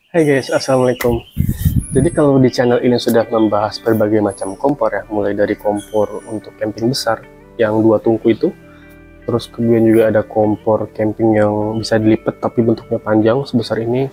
Hai guys, assalamualaikum. Jadi kalau di channel ini sudah membahas berbagai macam kompor ya, mulai dari kompor untuk camping besar yang 2 tungku itu, terus kemudian juga ada kompor camping yang bisa dilipat tapi bentuknya panjang sebesar ini,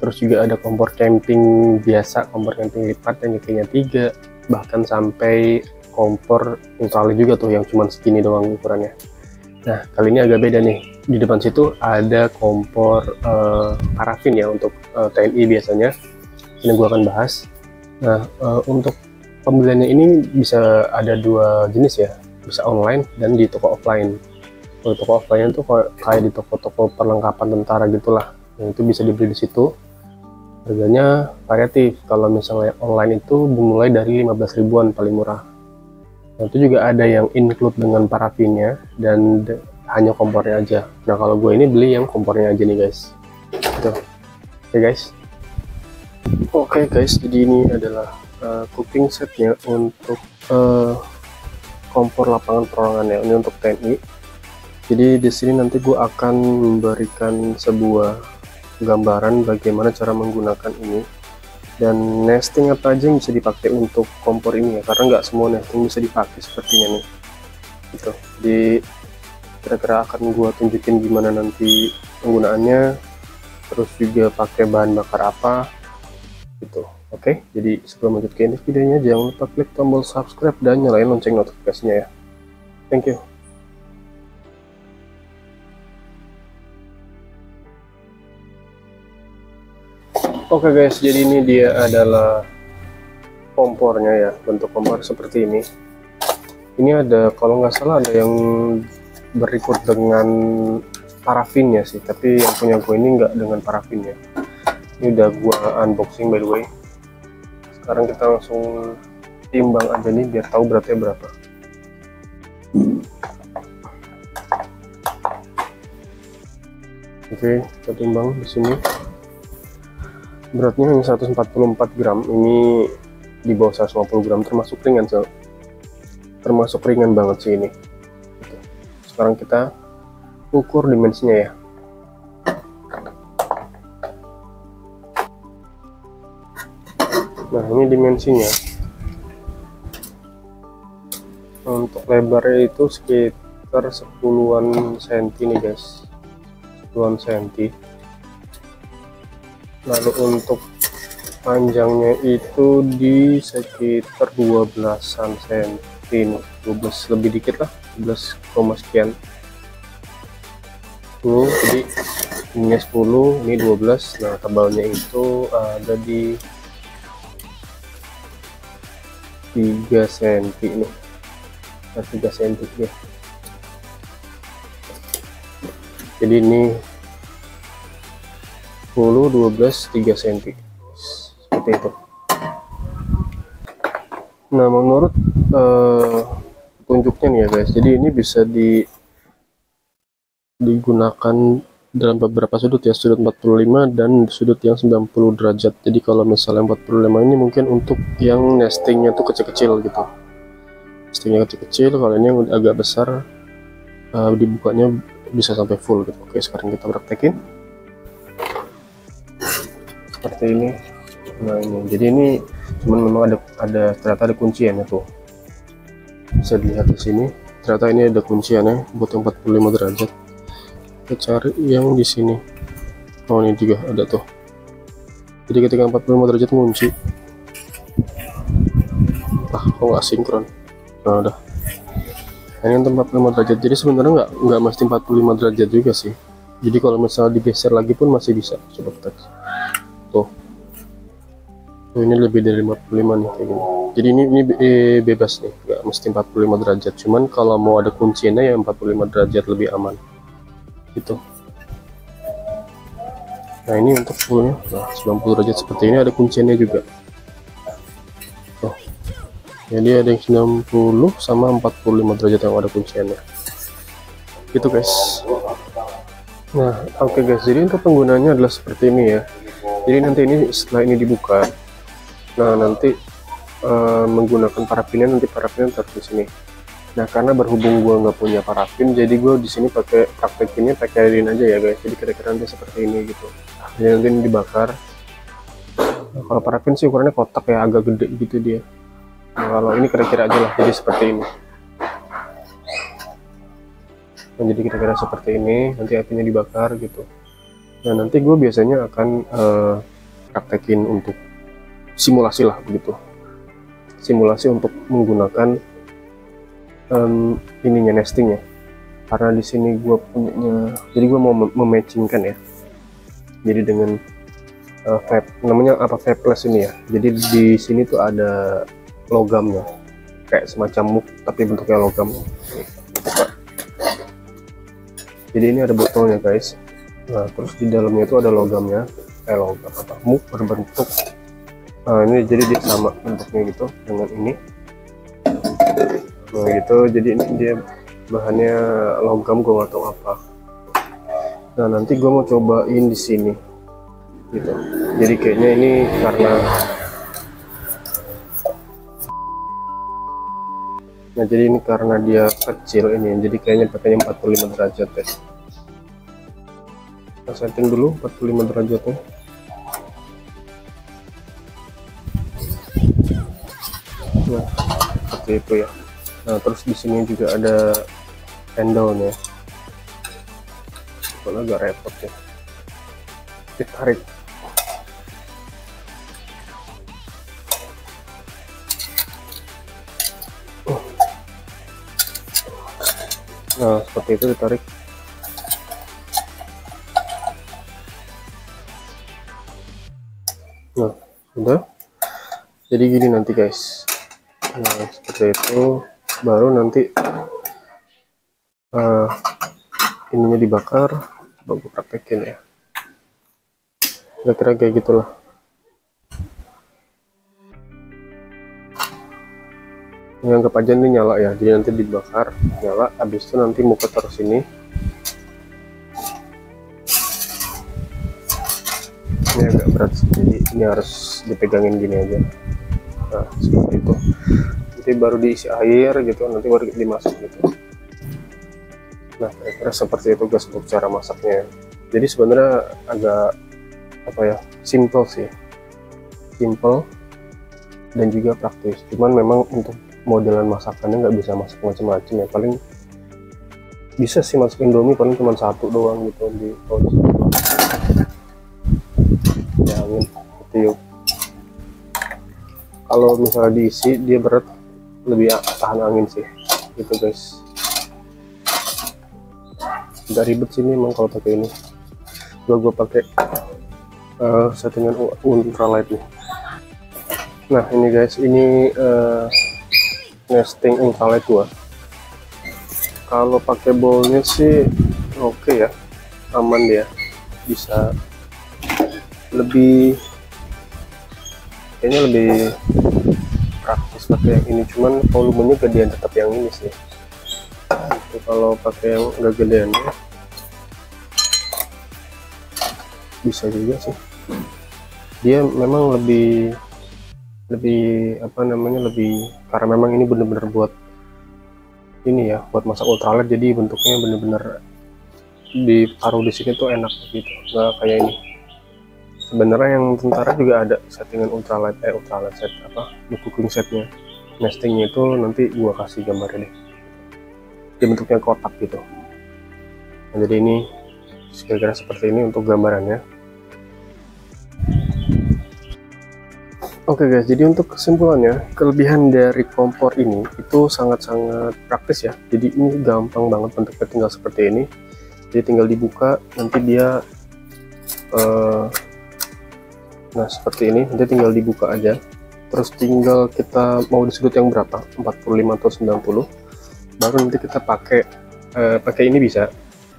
terus juga ada kompor camping biasa, kompor camping lipat yang kakinya 3, bahkan sampai kompor ultralight juga tuh yang cuma segini doang ukurannya. Nah, kali ini agak beda nih. Di depan situ ada kompor parafin ya untuk TNI biasanya. Ini gua akan bahas. Nah, untuk pembeliannya ini bisa ada 2 jenis ya, bisa online dan di toko offline. Kalau toko offline itu kayak di toko-toko perlengkapan tentara gitulah. Nah, itu bisa dibeli di situ. Harganya variatif. Kalau misalnya online itu dimulai dari 15 ribuan paling murah. Nah, itu juga ada yang include dengan parafinnya dan hanya kompornya aja. Nah, kalau gue ini beli yang kompornya aja nih guys. Gitu. Oke guys. Oke guys, jadi ini adalah cooking setnya untuk kompor lapangan perorangan ya. Ini untuk TNI. Jadi di sini nanti gue akan memberikan sebuah gambaran bagaimana cara menggunakan ini dan nesting apa aja yang bisa dipakai untuk kompor ini ya, karena nggak semua nesting bisa dipakai sepertinya nih gitu. Jadi kira-kira akan gua tunjukin gimana nanti penggunaannya, terus juga pakai bahan bakar apa gitu. Oke, jadi sebelum lanjut ke ini videonya, jangan lupa klik tombol subscribe dan nyalain lonceng notifikasinya ya. Thank you. Oke guys, jadi ini dia adalah kompornya ya, bentuk kompor seperti ini. Ini ada, kalau nggak salah ada yang berikut dengan parafinnya sih, tapi yang punya gue ini nggak dengan parafinnya. Ini udah gua unboxing by the way. Sekarang kita langsung timbang aja nih biar tahu beratnya berapa. Oke, kita timbang di sini. Beratnya hanya 144 gram, ini di bawah 150 gram, termasuk ringan termasuk ringan banget sih ini. Sekarang kita ukur dimensinya ya. Nah, ini dimensinya. Untuk lebarnya itu sekitar 10-an senti nih guys, 10-an senti. Lalu untuk panjangnya itu di sekitar 12-an senti, 12 lebih dikit lah, 12, sekian. Jadi ini 10, ini 12. Nah, tebalnya itu ada di 3 cm nih, 3 cm ya. Jadi ini 10, 12, 3 cm seperti itu. Nah, menurut petunjuknya nih ya guys, jadi ini bisa digunakan dalam beberapa sudut ya, sudut 45 dan sudut yang 90 derajat. Jadi kalau misalnya 45 ini mungkin untuk yang nestingnya tuh kecil-kecil gitu, nestingnya kecil-kecil. Kalau ini yang agak besar, dibukanya bisa sampai full gitu. Oke, sekarang kita praktekin seperti ini. Nah, ini jadi ini cuman memang ada ternyata ada kunciannya tuh, bisa dilihat di sini. Ternyata ini ada kunciannya buat 45 derajat. Kita cari yang di sini. Oh, ini juga ada tuh. Jadi ketika 45 derajat kunci. Kok nggak sinkron? Nah, udah. Ini untuk 45 derajat. Jadi sebenarnya nggak mesti 45 derajat juga sih. Jadi kalau misalnya digeser lagi pun masih bisa. Coba kita tuh. Ini lebih dari 55 nih kayak gini. Jadi ini bebas nih, nggak mesti 45 derajat. Cuman kalau mau ada kuncinya ya 45 derajat lebih aman. Gitu. Nah, ini untuk fullnya, nah 90 derajat seperti ini, ada kuncinya juga. Tuh. Jadi ada yang 90 sama 45 derajat yang ada kunciannya. Gitu guys. Nah, oke guys, jadi untuk penggunaannya adalah seperti ini ya. Jadi nanti ini setelah ini dibuka, nah nanti menggunakan parafinnya, nanti parafinnya taruh di sini. Nah, karena berhubung gua nggak punya parafin, jadi gue di sini praktekinnya pakai lilin aja ya guys. Jadi kira-kira nanti seperti ini gitu. Jadi nanti ini dibakar, Nah, kalau parafin sih ukurannya kotak ya, agak gede gitu dia. Nah, kalau ini kira-kira aja lah, jadi seperti ini. Nah, jadi kira-kira seperti ini, nanti apinya dibakar gitu. Nah, nanti gue biasanya akan praktekin untuk simulasi lah begitu. Simulasi untuk menggunakan ininya, nestingnya. Karena di sini gue punyanya, jadi gue mau mematchingkan ya. Jadi dengan vape, namanya apa, vapeless ini ya. Jadi di sini tuh ada logamnya, kayak semacam muk tapi bentuknya logam. Jadi ini ada botolnya guys. Nah terus di dalamnya itu ada logamnya, logam apa, muk berbentuk. Nah ini jadi dia sama bentuknya gitu dengan ini. Nah gitu, jadi ini dia bahannya logam, gue nggak tahu apa. Nah nanti gue mau cobain di sini gitu. Jadi kayaknya ini karena, nah jadi ini karena dia kecil ini, jadi kayaknya pakainya 45 derajat ya. Kita setting dulu 45 derajatnya. Nah seperti itu ya. Nah terus di sini juga ada handle-nya. Kalau agak repot ya, ditarik. Nah seperti itu, ditarik. Nah udah, jadi gini nanti guys. Nah seperti itu, baru nanti ininya dibakar. Coba gue praktekin ya, kira-kira kayak gitulah. Ini anggap aja ini nyala ya, jadi nanti dibakar, nyala, habis itu nanti muka terus ini. Ini agak berat sih, jadi ini harus dipegangin gini aja. Nah seperti itu, nanti baru diisi air gitu, nanti baru dimasak gitu. Nah kira-kira seperti itu guys untuk cara masaknya. Jadi sebenarnya agak apa ya, simple sih, simple dan juga praktis. Cuman memang untuk modelan masakannya nggak bisa masak macam-macam ya, paling bisa sih masak Indomie paling cuma satu doang gitu di polisi ya, angin tiup. Kalau misalnya diisi dia berat, lebih tahan angin sih gitu guys. Agak ribet sih memang kalau pakai ini. Gue pakai settingan ultralight nih. Nah ini guys, ini nesting ultralight gua. Kalau pakai bowlnya sih oke ya, aman dia, bisa lebih, kayaknya lebih praktis pakai yang ini. Cuman volumenya gedean tetap yang ini sih. Itu kalau pakai yang enggak gedean ya bisa juga sih. Dia memang lebih apa namanya, lebih, karena memang ini bener-bener buat ini ya, buat masak ultralight, jadi bentuknya bener-bener ditaruh di sini tuh enak gitu, nggak kayak ini. Sebenarnya yang tentara juga ada settingan ultralight set apa, cooking setnya, nestingnya itu nanti gua kasih gambarnya deh. Dia bentuknya kotak gitu. Nah, jadi ini kira-kira seperti ini untuk gambarannya. Oke guys, jadi untuk kesimpulannya, kelebihan dari kompor ini itu sangat-sangat praktis ya. Jadi ini gampang banget bentuknya, tinggal seperti ini. Jadi tinggal dibuka, nanti dia nah seperti ini, nanti tinggal dibuka aja. Terus tinggal kita mau di sudut yang berapa, 45 atau 90. Baru nanti kita pakai ini bisa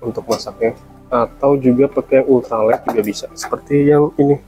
untuk masaknya, atau juga pakai ultralight juga bisa, seperti yang ini.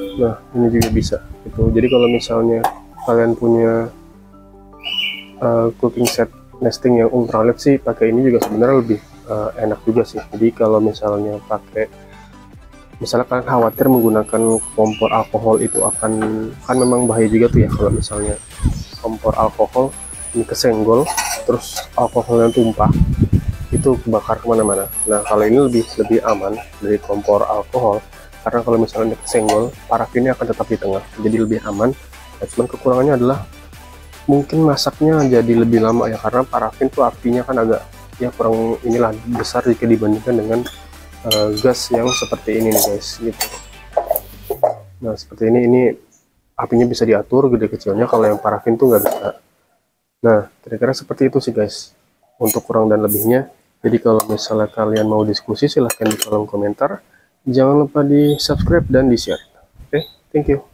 Nah ini juga bisa gitu. Jadi kalau misalnya kalian punya cooking set nesting yang ultralight sih, pakai ini juga sebenarnya lebih enak juga sih. Jadi kalau misalnya pakai, misalnya kalian khawatir menggunakan kompor alkohol, itu kan memang bahaya juga tuh ya kalau misalnya kompor alkohol ini kesenggol terus alkoholnya tumpah, itu kebakar kemana-mana. Nah kalau ini lebih aman dari kompor alkohol, karena kalau misalnya kesenggol, parafinnya akan tetap di tengah, jadi lebih aman. Nah, cuman kekurangannya adalah mungkin masaknya jadi lebih lama ya, karena parafin tuh apinya kan agak ya kurang inilah besar jika dibandingkan dengan gas yang seperti ini nih guys, gitu. Nah seperti ini apinya bisa diatur gede kecilnya, kalau yang parafin tuh nggak bisa. Nah kira-kira seperti itu sih guys untuk kurang dan lebihnya. Jadi kalau misalnya kalian mau diskusi silahkan di kolom komentar, jangan lupa di subscribe dan di share. Oke, thank you.